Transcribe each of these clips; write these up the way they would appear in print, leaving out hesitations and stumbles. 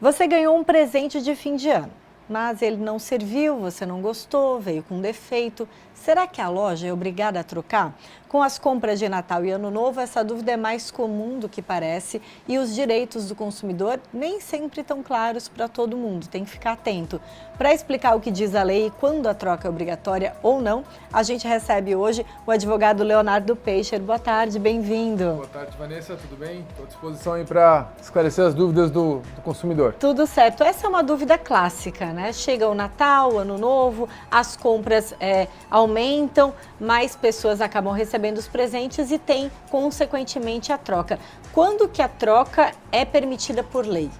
Você ganhou um presente de fim de ano, mas ele não serviu, você não gostou, veio com defeito. Será que a loja é obrigada a trocar? Com as compras de Natal e Ano Novo, essa dúvida é mais comum do que parece e os direitos do consumidor nem sempre estão claros para todo mundo, tem que ficar atento. Para explicar o que diz a lei e quando a troca é obrigatória ou não, a gente recebe hoje o advogado Leonardo Peicher. Boa tarde, bem-vindo. Boa tarde, Vanessa, tudo bem? Estou à disposição aí para esclarecer as dúvidas do consumidor. Tudo certo. Essa é uma dúvida clássica, né? Chega o Natal, o Ano Novo, as compras aumentam, mais pessoas acabam recebendo os presentes e tem, consequentemente, a troca. Quando que a troca é permitida por lei?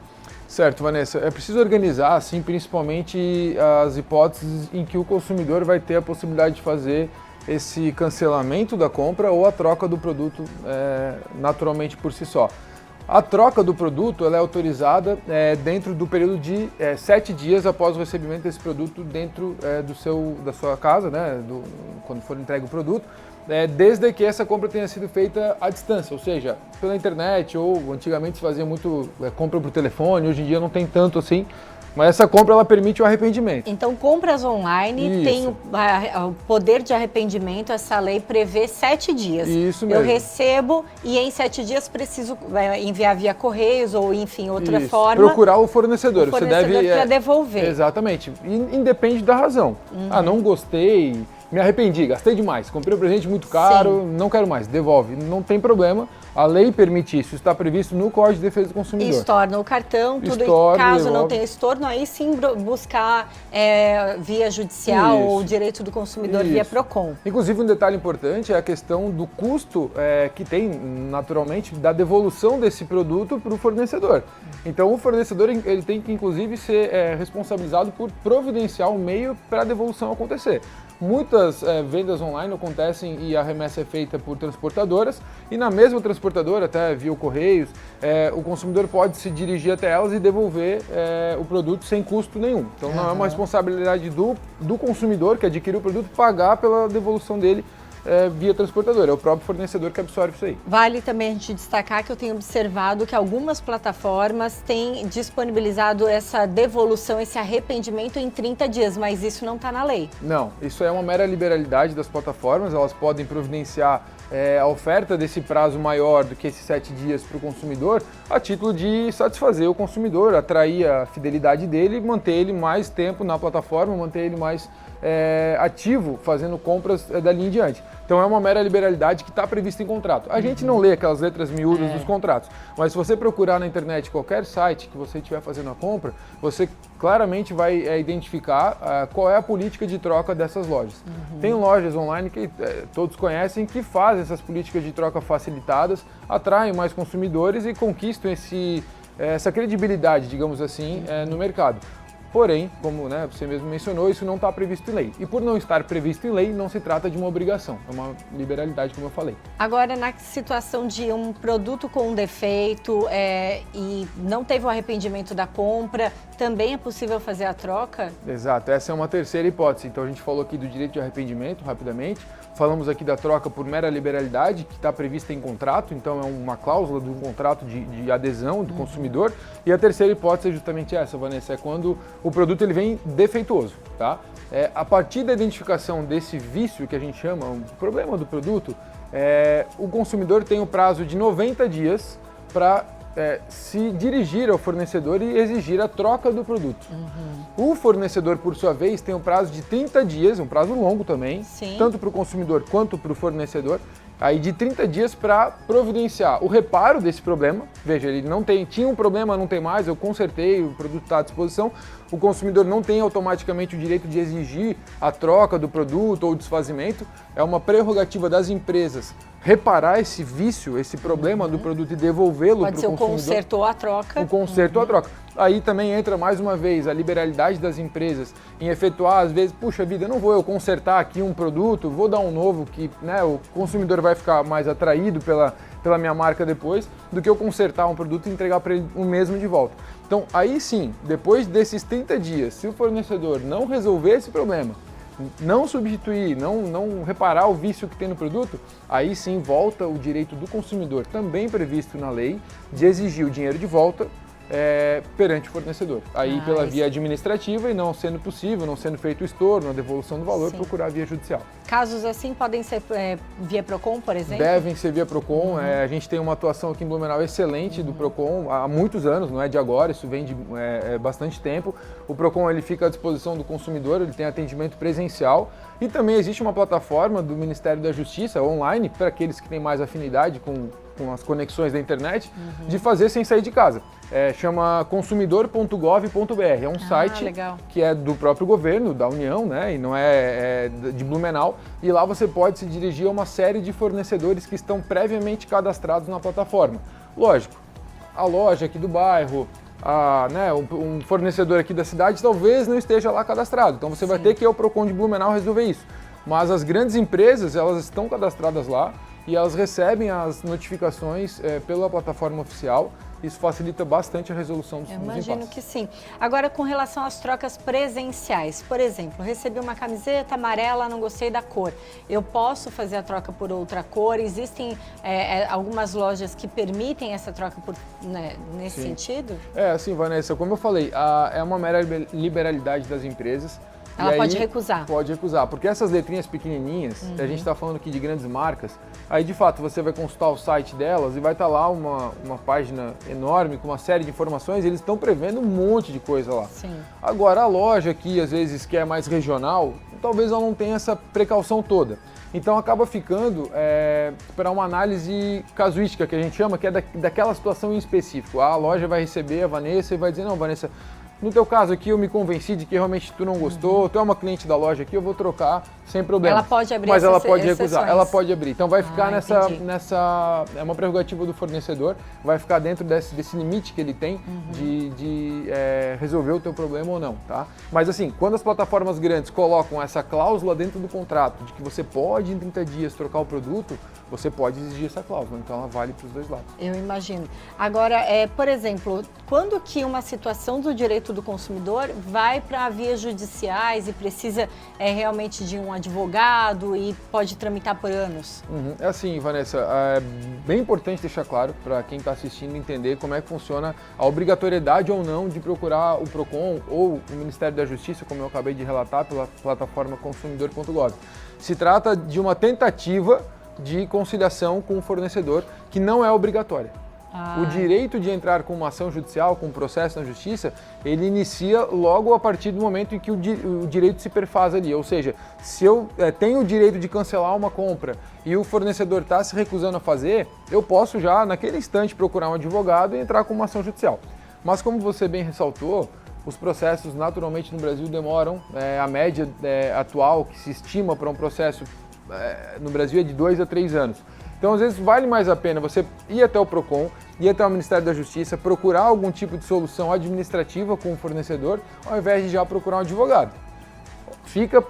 Certo, Vanessa. É preciso organizar, assim, principalmente as hipóteses em que o consumidor vai ter a possibilidade de fazer esse cancelamento da compra ou a troca do produto naturalmente por si só. A troca do produto ela é autorizada dentro do período de 7 dias após o recebimento desse produto dentro da sua casa, né, quando for entregue o produto, desde que essa compra tenha sido feita à distância, ou seja, pela internet, ou antigamente se fazia muito compra por telefone, hoje em dia não tem tanto assim. Mas essa compra ela permite o arrependimento. Então, compras online tem o poder de arrependimento, essa lei prevê 7 dias. Isso mesmo. Eu recebo e em 7 dias preciso enviar via correios ou, enfim, outra forma. Procurar o fornecedor. Você deve para devolver. Exatamente. Independe da razão. Ah, não gostei, me arrependi, gastei demais, comprei um presente muito caro, não quero mais, devolve. Não tem problema. A lei permite isso, está previsto no Código de Defesa do Consumidor. Estorna o cartão, tudo caso devolve. Não tenha estorno, aí sim buscar via judicial ou direito do consumidor via PROCON. Inclusive um detalhe importante é a questão do custo que tem naturalmente da devolução desse produto para o fornecedor. Então o fornecedor ele tem que inclusive ser responsabilizado por providenciar um meio para a devolução acontecer. Muitas vendas online acontecem e a remessa é feita por transportadoras e na mesma transportadora, até via Correios, o consumidor pode se dirigir até elas e devolver o produto sem custo nenhum. Então não é uma responsabilidade do consumidor que adquiriu o produto pagar pela devolução dele via transportadora, é o próprio fornecedor que absorve isso aí. Vale também a gente destacar que eu tenho observado que algumas plataformas têm disponibilizado essa devolução, esse arrependimento em 30 dias, mas isso não está na lei. Não, isso é uma mera liberalidade das plataformas, elas podem providenciar a oferta desse prazo maior do que esses 7 dias para o consumidor, a título de satisfazer o consumidor, atrair a fidelidade dele e manter ele mais tempo na plataforma, manter ele mais ativo, fazendo compras dali em diante. Então é uma mera liberalidade que está prevista em contrato. A gente não lê aquelas letras miúdas dos contratos, mas se você procurar na internet qualquer site que você estiver fazendo a compra, você claramente vai identificar qual é a política de troca dessas lojas. Tem lojas online que todos conhecem que fazem essas políticas de troca facilitadas, atraem mais consumidores e conquistam essa credibilidade, digamos assim, no mercado. Porém, como você mesmo mencionou, isso não está previsto em lei. E por não estar previsto em lei, não se trata de uma obrigação, é uma liberalidade, como eu falei. Agora, na situação de um produto com um defeito e não teve o arrependimento da compra, também é possível fazer a troca? Exato, essa é uma terceira hipótese. Então a gente falou aqui do direito de arrependimento, rapidamente. Falamos aqui da troca por mera liberalidade, que está prevista em contrato, então é uma cláusula do contrato de adesão do consumidor. E a terceira hipótese é justamente essa, Vanessa, é quando o produto ele vem defeituoso, tá? A partir da identificação desse vício que a gente chama, o problema do produto, o consumidor tem o prazo de 90 dias para se dirigir ao fornecedor e exigir a troca do produto. O fornecedor, por sua vez, tem um prazo de 30 dias, um prazo longo também, tanto para o consumidor quanto para o fornecedor, aí de 30 dias para providenciar o reparo desse problema. Veja, ele tinha um problema, não tem mais, eu consertei, o produto está à disposição. O consumidor não tem automaticamente o direito de exigir a troca do produto ou o desfazimento. É uma prerrogativa das empresas reparar esse vício, esse problema do produto e devolvê-lo para o consumidor. Pode ser o conserto ou a troca. O conserto ou a troca. Aí também entra mais uma vez a liberalidade das empresas em efetuar, às vezes, puxa vida, não vou eu consertar aqui um produto, vou dar um novo que o consumidor vai ficar mais atraído pela minha marca depois, do que eu consertar um produto e entregar para ele o mesmo de volta. Então aí sim, depois desses 30 dias, se o fornecedor não resolver esse problema, não substituir, não reparar o vício que tem no produto, aí sim volta o direito do consumidor, também previsto na lei, de exigir o dinheiro de volta perante o fornecedor. Aí pela via administrativa e não sendo possível, não sendo feito o estorno, a devolução do valor, procurar via judicial. Casos assim podem ser via PROCON, por exemplo? Devem ser via PROCON. A gente tem uma atuação aqui em Blumenau excelente do PROCON há muitos anos, não é de agora, isso vem de bastante tempo. O PROCON ele fica à disposição do consumidor, ele tem atendimento presencial e também existe uma plataforma do Ministério da Justiça online para aqueles que têm mais afinidade com as conexões da internet, de fazer sem sair de casa. Chama consumidor.gov.br, é um site que é do próprio governo, da União, né, e não é de Blumenau, e lá você pode se dirigir a uma série de fornecedores que estão previamente cadastrados na plataforma. Lógico, a loja aqui do bairro, um fornecedor aqui da cidade talvez não esteja lá cadastrado, então você vai ter que ir ao PROCON de Blumenau resolver isso. Mas as grandes empresas, elas estão cadastradas lá, e elas recebem as notificações pela plataforma oficial. Isso facilita bastante a resolução dos impasses. Imagino que sim. Agora, com relação às trocas presenciais, por exemplo, recebi uma camiseta amarela, não gostei da cor. Eu posso fazer a troca por outra cor? Existem algumas lojas que permitem essa troca nesse sentido? Assim, Vanessa, como eu falei, é uma mera liberalidade das empresas. Ela pode recusar? Pode recusar, porque essas letrinhas pequenininhas, a gente está falando aqui de grandes marcas, aí de fato você vai consultar o site delas e vai estar lá uma página enorme com uma série de informações, eles estão prevendo um monte de coisa lá. Sim. Agora a loja aqui, às vezes, que é mais regional, talvez ela não tenha essa precaução toda. Então acaba ficando para uma análise casuística, que a gente chama, que é daquela situação em específico. A loja vai receber a Vanessa e vai dizer, não, Vanessa, no teu caso aqui eu me convenci de que realmente tu não gostou, tu é uma cliente da loja aqui, eu vou trocar sem problema. Ela pode abrir mas ela pode exceções. recusar, ela pode abrir. Então vai ficar é uma prerrogativa do fornecedor, vai ficar dentro desse limite que ele tem de resolver o teu problema ou não, tá? Mas assim, quando as plataformas grandes colocam essa cláusula dentro do contrato de que você pode em 30 dias trocar o produto, você pode exigir essa cláusula, então ela vale para os dois lados. Eu imagino. Agora, por exemplo, quando que uma situação do direito do consumidor vai para vias judiciais e precisa realmente de um advogado e pode tramitar por anos? É assim, Vanessa, é bem importante deixar claro para quem está assistindo entender como é que funciona a obrigatoriedade ou não de procurar o PROCON ou o Ministério da Justiça, como eu acabei de relatar, pela plataforma consumidor.gov. Se trata de uma tentativa de conciliação com o fornecedor, que não é obrigatória. O direito de entrar com uma ação judicial, com um processo na justiça, ele inicia logo a partir do momento em que o direito se perfaz ali. Ou seja, se eu tenho o direito de cancelar uma compra e o fornecedor está se recusando a fazer, eu posso já, naquele instante, procurar um advogado e entrar com uma ação judicial. Mas como você bem ressaltou, os processos naturalmente no Brasil demoram. A média atual que se estima para um processo no Brasil é de 2 a 3 anos. Então, às vezes, vale mais a pena você ir até o PROCON, ir até o Ministério da Justiça, procurar algum tipo de solução administrativa com o fornecedor, ao invés de já procurar um advogado. Fica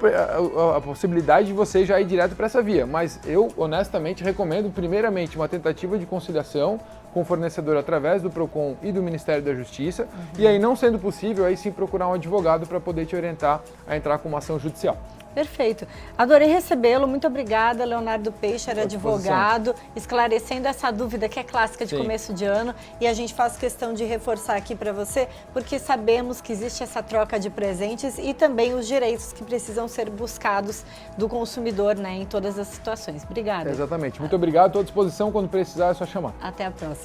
a possibilidade de você já ir direto para essa via, mas eu, honestamente, recomendo, primeiramente, uma tentativa de conciliação com o fornecedor através do PROCON e do Ministério da Justiça, e aí, não sendo possível, aí sim procurar um advogado para poder te orientar a entrar com uma ação judicial. Perfeito. Adorei recebê-lo. Muito obrigada, Leonardo Peixer, advogado, esclarecendo essa dúvida que é clássica de começo de ano. E a gente faz questão de reforçar aqui para você, porque sabemos que existe essa troca de presentes e também os direitos que precisam ser buscados do consumidor, né, em todas as situações. Obrigada. Exatamente. Muito obrigado. Estou à disposição. Quando precisar, é só chamar. Até a próxima.